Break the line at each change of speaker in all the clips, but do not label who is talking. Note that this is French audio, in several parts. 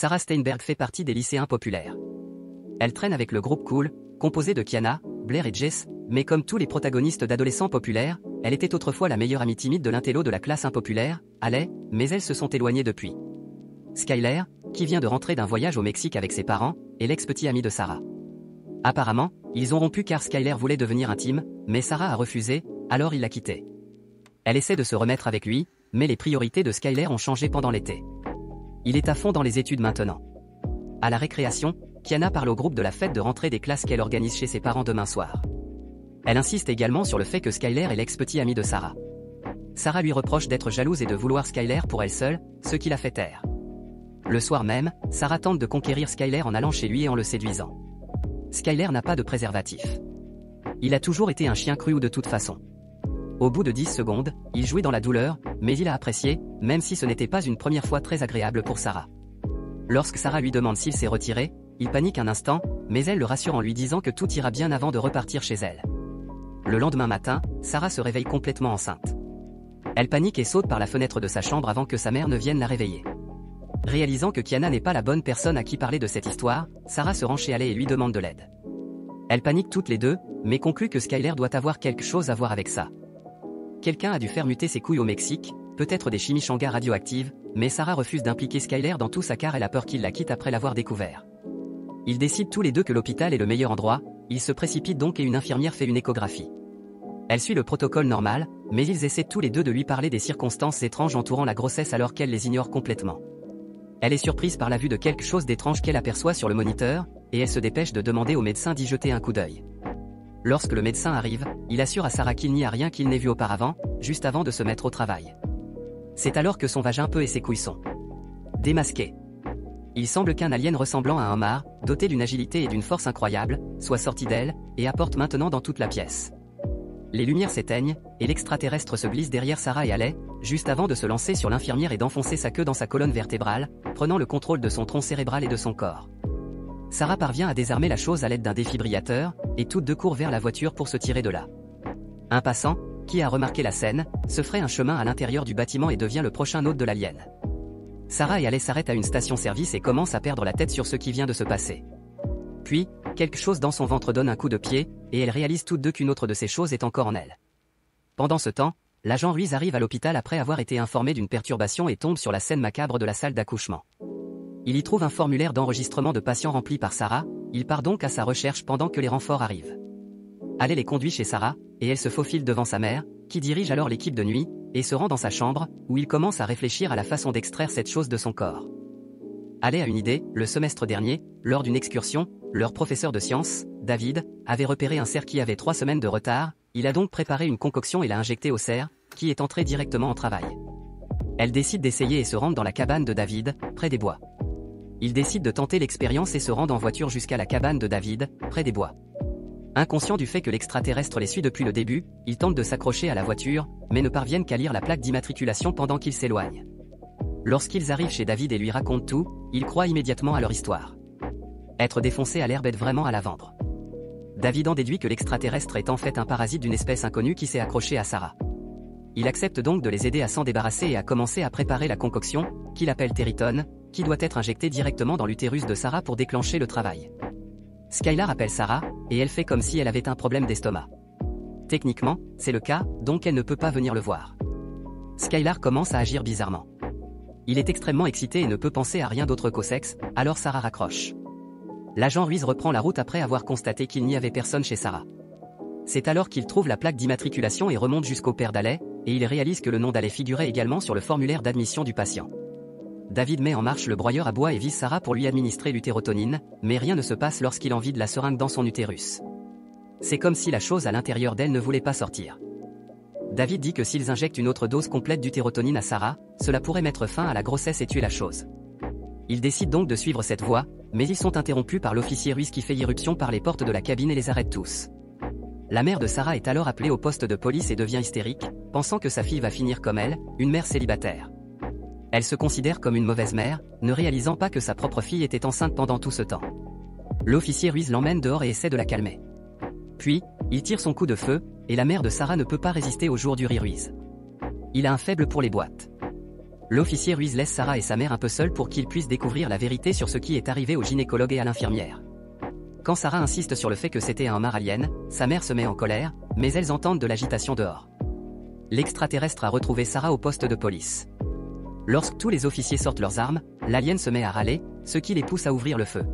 Sarah Steinberg fait partie des lycéens populaires. Elle traîne avec le groupe Cool, composé de Kiana, Blair et Jess, mais comme tous les protagonistes d'adolescents populaires, elle était autrefois la meilleure amie timide de l'intello de la classe impopulaire, Alay, mais elles se sont éloignées depuis. Skyler, qui vient de rentrer d'un voyage au Mexique avec ses parents, est l'ex-petit ami de Sarah. Apparemment, ils ont rompu car Skyler voulait devenir intime, mais Sarah a refusé, alors il l'a quitté. Elle essaie de se remettre avec lui, mais les priorités de Skyler ont changé pendant l'été. Il est à fond dans les études maintenant. À la récréation, Kiana parle au groupe de la fête de rentrée des classes qu'elle organise chez ses parents demain soir. Elle insiste également sur le fait que Skyler est l'ex-petit ami de Sarah. Sarah lui reproche d'être jalouse et de vouloir Skyler pour elle seule, ce qui la fait taire. Le soir même, Sarah tente de conquérir Skyler en allant chez lui et en le séduisant. Skyler n'a pas de préservatif. Il a toujours été un chien cru ou de toute façon. Au bout de 10 secondes, il jouit dans la douleur, mais il a apprécié, même si ce n'était pas une première fois très agréable pour Sarah. Lorsque Sarah lui demande s'il s'est retiré, il panique un instant, mais elle le rassure en lui disant que tout ira bien avant de repartir chez elle. Le lendemain matin, Sarah se réveille complètement enceinte. Elle panique et saute par la fenêtre de sa chambre avant que sa mère ne vienne la réveiller. Réalisant que Kiana n'est pas la bonne personne à qui parler de cette histoire, Sarah se rend chez Alay et lui demande de l'aide. Elles paniquent toutes les deux, mais concluent que Skyler doit avoir quelque chose à voir avec ça. Quelqu'un a dû faire muter ses couilles au Mexique, peut-être des chimichangas radioactives, mais Sarah refuse d'impliquer Skyler dans tout ça car elle a peur qu'il la quitte après l'avoir découvert. Ils décident tous les deux que l'hôpital est le meilleur endroit, ils se précipitent donc et une infirmière fait une échographie. Elle suit le protocole normal, mais ils essaient tous les deux de lui parler des circonstances étranges entourant la grossesse alors qu'elle les ignore complètement. Elle est surprise par la vue de quelque chose d'étrange qu'elle aperçoit sur le moniteur, et elle se dépêche de demander au médecin d'y jeter un coup d'œil. Lorsque le médecin arrive, il assure à Sarah qu'il n'y a rien qu'il n'ait vu auparavant, juste avant de se mettre au travail. C'est alors que son vagin peut et ses couilles sont démasqués. Il semble qu'un alien ressemblant à un homard, doté d'une agilité et d'une force incroyables, soit sorti d'elle, et apporte maintenant dans toute la pièce. Les lumières s'éteignent, et l'extraterrestre se glisse derrière Sarah et Alay, juste avant de se lancer sur l'infirmière et d'enfoncer sa queue dans sa colonne vertébrale, prenant le contrôle de son tronc cérébral et de son corps. Sarah parvient à désarmer la chose à l'aide d'un défibrillateur, et toutes deux courent vers la voiture pour se tirer de là. Un passant, qui a remarqué la scène, se ferait un chemin à l'intérieur du bâtiment et devient le prochain hôte de l'alien. Sarah et Alay s'arrêtent à une station-service et commencent à perdre la tête sur ce qui vient de se passer. Puis, quelque chose dans son ventre donne un coup de pied, et elles réalisent toutes deux qu'une autre de ces choses est encore en elle. Pendant ce temps, l'agent Ruiz arrive à l'hôpital après avoir été informé d'une perturbation et tombe sur la scène macabre de la salle d'accouchement. Il y trouve un formulaire d'enregistrement de patients rempli par Sarah, il part donc à sa recherche pendant que les renforts arrivent. Alay les conduit chez Sarah, et elle se faufile devant sa mère, qui dirige alors l'équipe de nuit, et se rend dans sa chambre, où il commence à réfléchir à la façon d'extraire cette chose de son corps. Alay a une idée, le semestre dernier, lors d'une excursion, leur professeur de sciences, David, avait repéré un cerf qui avait 3 semaines de retard, il a donc préparé une concoction et l'a injectée au cerf, qui est entré directement en travail. Elle décide d'essayer et se rend dans la cabane de David, près des bois. Il décide de tenter l'expérience et se rend en voiture jusqu'à la cabane de David, près des bois. Inconscient du fait que l'extraterrestre les suit depuis le début, ils tentent de s'accrocher à la voiture, mais ne parviennent qu'à lire la plaque d'immatriculation pendant qu'ils s'éloignent. Lorsqu'ils arrivent chez David et lui racontent tout, ils croient immédiatement à leur histoire. Être défoncé à l'herbe aide vraiment à la vendre. David en déduit que l'extraterrestre est en fait un parasite d'une espèce inconnue qui s'est accroché à Sarah. Il accepte donc de les aider à s'en débarrasser et à commencer à préparer la concoction, qu'il appelle Territon, qui doit être injectée directement dans l'utérus de Sarah pour déclencher le travail. Skylar appelle Sarah, et elle fait comme si elle avait un problème d'estomac. Techniquement, c'est le cas, donc elle ne peut pas venir le voir. Skylar commence à agir bizarrement. Il est extrêmement excité et ne peut penser à rien d'autre qu'au sexe, alors Sarah raccroche. L'agent Ruiz reprend la route après avoir constaté qu'il n'y avait personne chez Sarah. C'est alors qu'il trouve la plaque d'immatriculation et remonte jusqu'au père d'Alay, et il réalise que le nom d'Alay figurait également sur le formulaire d'admission du patient. David met en marche le broyeur à bois et vise Sarah pour lui administrer l'utérotonine, mais rien ne se passe lorsqu'il en vide la seringue dans son utérus. C'est comme si la chose à l'intérieur d'elle ne voulait pas sortir. David dit que s'ils injectent une autre dose complète d'utérotonine à Sarah, cela pourrait mettre fin à la grossesse et tuer la chose. Ils décident donc de suivre cette voie, mais ils sont interrompus par l'officier Ruiz qui fait irruption par les portes de la cabine et les arrête tous. La mère de Sarah est alors appelée au poste de police et devient hystérique, pensant que sa fille va finir comme elle, une mère célibataire. Elle se considère comme une mauvaise mère, ne réalisant pas que sa propre fille était enceinte pendant tout ce temps. L'officier Ruiz l'emmène dehors et essaie de la calmer. Puis, il tire son coup de feu, et la mère de Sarah ne peut pas résister au jour du Ruiz. Il a un faible pour les boîtes. L'officier Ruiz laisse Sarah et sa mère un peu seuls pour qu'ils puissent découvrir la vérité sur ce qui est arrivé au gynécologue et à l'infirmière. Quand Sarah insiste sur le fait que c'était un homard alien, sa mère se met en colère, mais elles entendent de l'agitation dehors. L'extraterrestre a retrouvé Sarah au poste de police. Lorsque tous les officiers sortent leurs armes, l'alien se met à râler, ce qui les pousse à ouvrir le feu.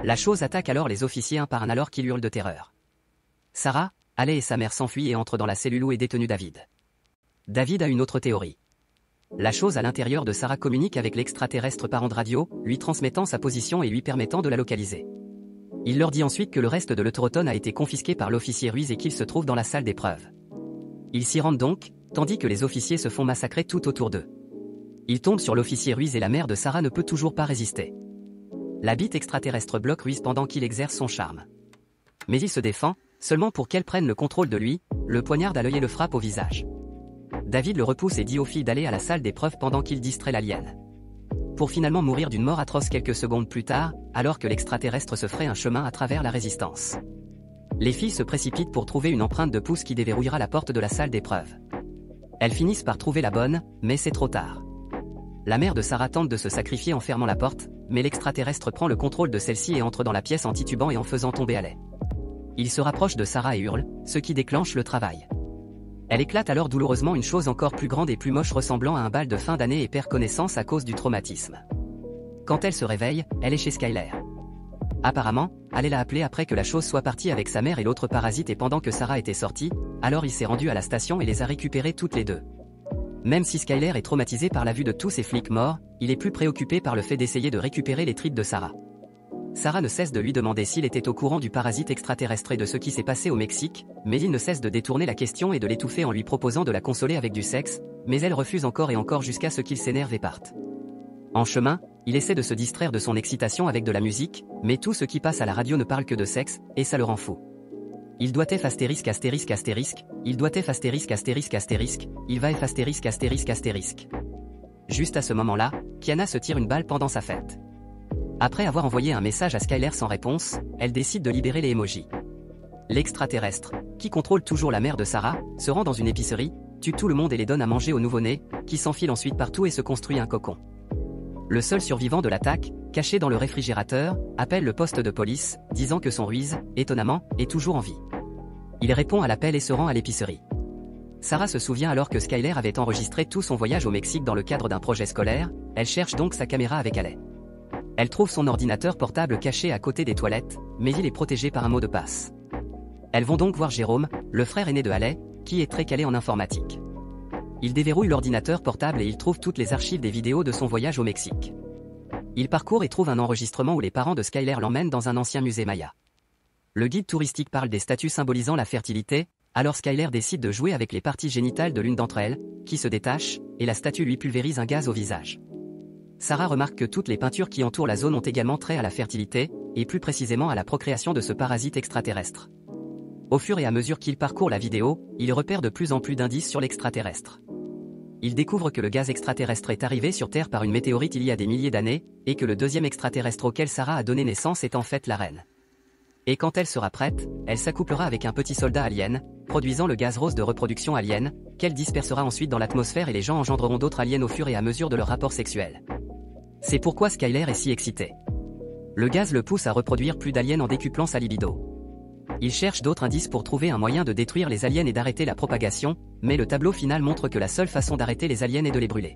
La chose attaque alors les officiers un par un alors qu'ils hurlent de terreur. Sarah, Haley et sa mère s'enfuient et entrent dans la cellule où est détenu David. David a une autre théorie. La chose à l'intérieur de Sarah communique avec l'extraterrestre par onde radio, lui transmettant sa position et lui permettant de la localiser. Il leur dit ensuite que le reste de l'Eutroton a été confisqué par l'officier Ruiz et qu'il se trouve dans la salle d'épreuve. Ils s'y rendent donc, tandis que les officiers se font massacrer tout autour d'eux. Ils tombent sur l'officier Ruiz et la mère de Sarah ne peut toujours pas résister. La bite extraterrestre bloque Ruiz pendant qu'il exerce son charme. Mais il se défend, seulement pour qu'elle prenne le contrôle de lui, le poignarde à l'œil et le frappe au visage. David le repousse et dit aux filles d'aller à la salle d'épreuve pendant qu'il distrait l'alien. Pour finalement mourir d'une mort atroce quelques secondes plus tard, alors que l'extraterrestre se ferait un chemin à travers la résistance. Les filles se précipitent pour trouver une empreinte de pouce qui déverrouillera la porte de la salle d'épreuve. Elles finissent par trouver la bonne, mais c'est trop tard. La mère de Sarah tente de se sacrifier en fermant la porte, mais l'extraterrestre prend le contrôle de celle-ci et entre dans la pièce en titubant et en faisant tomber Haley. Il se rapproche de Sarah et hurle, ce qui déclenche le travail. Elle éclate alors douloureusement une chose encore plus grande et plus moche ressemblant à un bal de fin d'année et perd connaissance à cause du traumatisme. Quand elle se réveille, elle est chez Skyler. Apparemment, Haley l'a appelée après que la chose soit partie avec sa mère et l'autre parasite et pendant que Sarah était sortie, alors il s'est rendu à la station et les a récupérées toutes les deux. Même si Skyler est traumatisé par la vue de tous ces flics morts, il est plus préoccupé par le fait d'essayer de récupérer les tripes de Sarah. Sarah ne cesse de lui demander s'il était au courant du parasite extraterrestre et de ce qui s'est passé au Mexique, mais il ne cesse de détourner la question et de l'étouffer en lui proposant de la consoler avec du sexe, mais elle refuse encore et encore jusqu'à ce qu'il s'énerve et parte. En chemin, il essaie de se distraire de son excitation avec de la musique, mais tout ce qui passe à la radio ne parle que de sexe, et ça le rend fou. Il doit F astérisque astérisque astérisque, il doit F astérisque astérisque astérisque, il va F astérisque astérisque astérisque. Juste à ce moment-là, Kiana se tire une balle pendant sa fête. Après avoir envoyé un message à Skyler sans réponse, elle décide de libérer les emojis. L'extraterrestre, qui contrôle toujours la mère de Sarah, se rend dans une épicerie, tue tout le monde et les donne à manger au nouveau-né, qui s'enfile ensuite partout et se construit un cocon. Le seul survivant de l'attaque, caché dans le réfrigérateur, appelle le poste de police, disant que son Ruiz, étonnamment, est toujours en vie. Il répond à l'appel et se rend à l'épicerie. Sarah se souvient alors que Skyler avait enregistré tout son voyage au Mexique dans le cadre d'un projet scolaire, elle cherche donc sa caméra avec Haley. Elle trouve son ordinateur portable caché à côté des toilettes, mais il est protégé par un mot de passe. Elles vont donc voir Jérôme, le frère aîné de Haley, qui est très calé en informatique. Il déverrouille l'ordinateur portable et il trouve toutes les archives des vidéos de son voyage au Mexique. Il parcourt et trouve un enregistrement où les parents de Skyler l'emmènent dans un ancien musée Maya. Le guide touristique parle des statues symbolisant la fertilité, alors Skyler décide de jouer avec les parties génitales de l'une d'entre elles, qui se détache, et la statue lui pulvérise un gaz au visage. Sarah remarque que toutes les peintures qui entourent la zone ont également trait à la fertilité, et plus précisément à la procréation de ce parasite extraterrestre. Au fur et à mesure qu'il parcourt la vidéo, il repère de plus en plus d'indices sur l'extraterrestre. Il découvre que le gaz extraterrestre est arrivé sur Terre par une météorite il y a des milliers d'années, et que le deuxième extraterrestre auquel Sarah a donné naissance est en fait la reine. Et quand elle sera prête, elle s'accouplera avec un petit soldat alien, produisant le gaz rose de reproduction alien, qu'elle dispersera ensuite dans l'atmosphère et les gens engendreront d'autres aliens au fur et à mesure de leur rapport sexuel. C'est pourquoi Skyler est si excité. Le gaz le pousse à reproduire plus d'aliens en décuplant sa libido. Il cherche d'autres indices pour trouver un moyen de détruire les aliens et d'arrêter la propagation, mais le tableau final montre que la seule façon d'arrêter les aliens est de les brûler.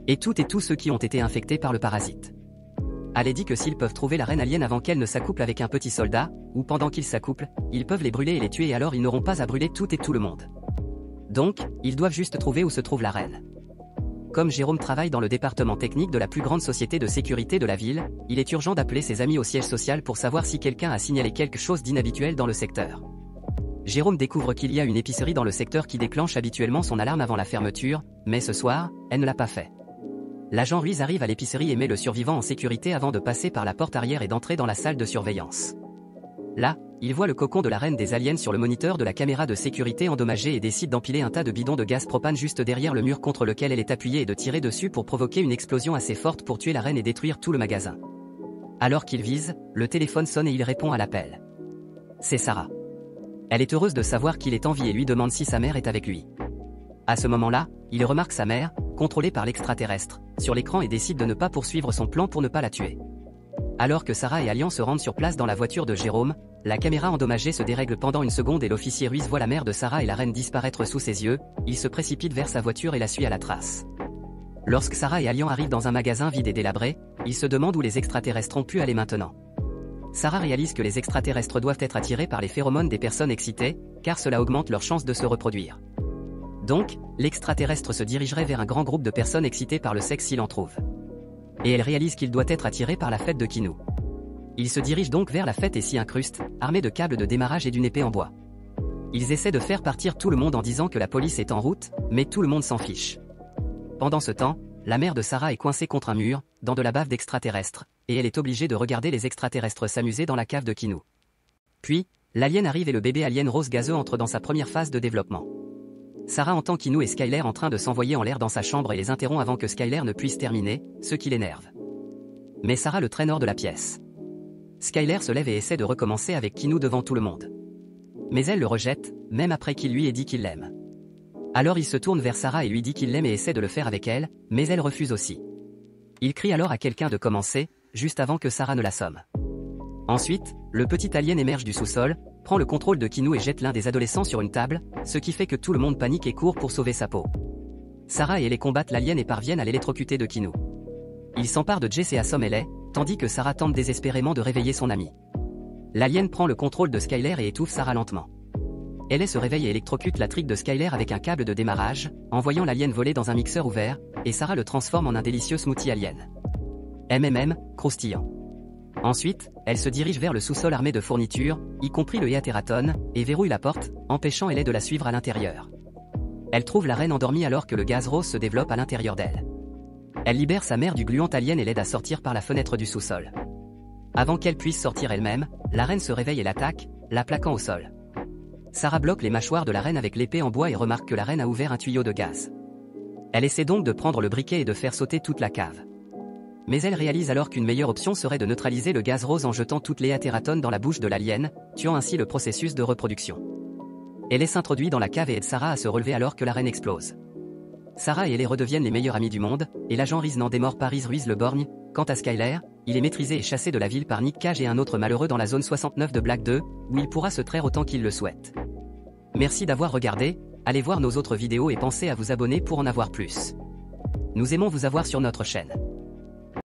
Et tous ceux qui ont été infectés par le parasite. Haley dit que s'ils peuvent trouver la reine alien avant qu'elle ne s'accouple avec un petit soldat, ou pendant qu'ils s'accouplent, ils peuvent les brûler et les tuer et alors ils n'auront pas à brûler tout le monde. Donc, ils doivent juste trouver où se trouve la reine. Comme Jérôme travaille dans le département technique de la plus grande société de sécurité de la ville, il est urgent d'appeler ses amis au siège social pour savoir si quelqu'un a signalé quelque chose d'inhabituel dans le secteur. Jérôme découvre qu'il y a une épicerie dans le secteur qui déclenche habituellement son alarme avant la fermeture, mais ce soir, elle ne l'a pas fait. L'agent Ruiz arrive à l'épicerie et met le survivant en sécurité avant de passer par la porte arrière et d'entrer dans la salle de surveillance. Là, il voit le cocon de la reine des aliens sur le moniteur de la caméra de sécurité endommagée et décide d'empiler un tas de bidons de gaz propane juste derrière le mur contre lequel elle est appuyée et de tirer dessus pour provoquer une explosion assez forte pour tuer la reine et détruire tout le magasin. Alors qu'il vise, le téléphone sonne et il répond à l'appel. C'est Sarah. Elle est heureuse de savoir qu'il est en vie et lui demande si sa mère est avec lui. À ce moment-là, il remarque sa mère, contrôlée par l'extraterrestre, sur l'écran et décide de ne pas poursuivre son plan pour ne pas la tuer. Alors que Sarah et Allian se rendent sur place dans la voiture de Jérôme, la caméra endommagée se dérègle pendant une seconde et l'officier Ruiz voit la mère de Sarah et la reine disparaître sous ses yeux, il se précipite vers sa voiture et la suit à la trace. Lorsque Sarah et Allian arrivent dans un magasin vide et délabré, ils se demandent où les extraterrestres ont pu aller maintenant. Sarah réalise que les extraterrestres doivent être attirés par les phéromones des personnes excitées, car cela augmente leurs chances de se reproduire. Donc, l'extraterrestre se dirigerait vers un grand groupe de personnes excitées par le sexe s'il en trouve. Et elle réalise qu'il doit être attiré par la fête de Kinou. Il se dirige donc vers la fête et s'y incruste, armé de câbles de démarrage et d'une épée en bois. Ils essaient de faire partir tout le monde en disant que la police est en route, mais tout le monde s'en fiche. Pendant ce temps, la mère de Sarah est coincée contre un mur, dans de la bave d'extraterrestres, et elle est obligée de regarder les extraterrestres s'amuser dans la cave de Kinou. Puis, l'alien arrive et le bébé alien rose gazeux entre dans sa première phase de développement. Sarah entend Kinou et Skyler en train de s'envoyer en l'air dans sa chambre et les interrompt avant que Skyler ne puisse terminer, ce qui l'énerve. Mais Sarah le traîne hors de la pièce. Skyler se lève et essaie de recommencer avec Kinou devant tout le monde. Mais elle le rejette, même après qu'il lui ait dit qu'il l'aime. Alors il se tourne vers Sarah et lui dit qu'il l'aime et essaie de le faire avec elle, mais elle refuse aussi. Il crie alors à quelqu'un de commencer, juste avant que Sarah ne l'assomme. Ensuite, le petit alien émerge du sous-sol, prend le contrôle de Kinou et jette l'un des adolescents sur une table, ce qui fait que tout le monde panique et court pour sauver sa peau. Sarah et Ellie combattent l'alien et parviennent à l'électrocuter de Kinou. Il s'empare de Jess et assomme Ellie, tandis que Sarah tente désespérément de réveiller son ami. L'alien prend le contrôle de Skyler et étouffe Sarah lentement. Ellie se réveille et électrocute la trique de Skyler avec un câble de démarrage, envoyant l'alien voler dans un mixeur ouvert, et Sarah le transforme en un délicieux smoothie alien. Croustillant. Ensuite, elle se dirige vers le sous-sol armé de fournitures, y compris le Héateraton, et verrouille la porte, empêchant Ellie de la suivre à l'intérieur. Elle trouve la reine endormie alors que le gaz rose se développe à l'intérieur d'elle. Elle libère sa mère du gluant alien et l'aide à sortir par la fenêtre du sous-sol. Avant qu'elle puisse sortir elle-même, la reine se réveille et l'attaque, la plaquant au sol. Sarah bloque les mâchoires de la reine avec l'épée en bois et remarque que la reine a ouvert un tuyau de gaz. Elle essaie donc de prendre le briquet et de faire sauter toute la cave. Mais elle réalise alors qu'une meilleure option serait de neutraliser le gaz rose en jetant toutes les Héateraton dans la bouche de l'alien, tuant ainsi le processus de reproduction. Elle s'introduit dans la cave et aide Sarah à se relever alors que la reine explose. Sarah et Ellie redeviennent les meilleurs amis du monde, et l'agent Riz n'en démord pas Ruiz le borgne. Quant à Skyler, il est maîtrisé et chassé de la ville par Nick Cage et un autre malheureux dans la zone 69 de Black 2, où il pourra se traire autant qu'il le souhaite. Merci d'avoir regardé, allez voir nos autres vidéos et pensez à vous abonner pour en avoir plus. Nous aimons vous avoir sur notre chaîne.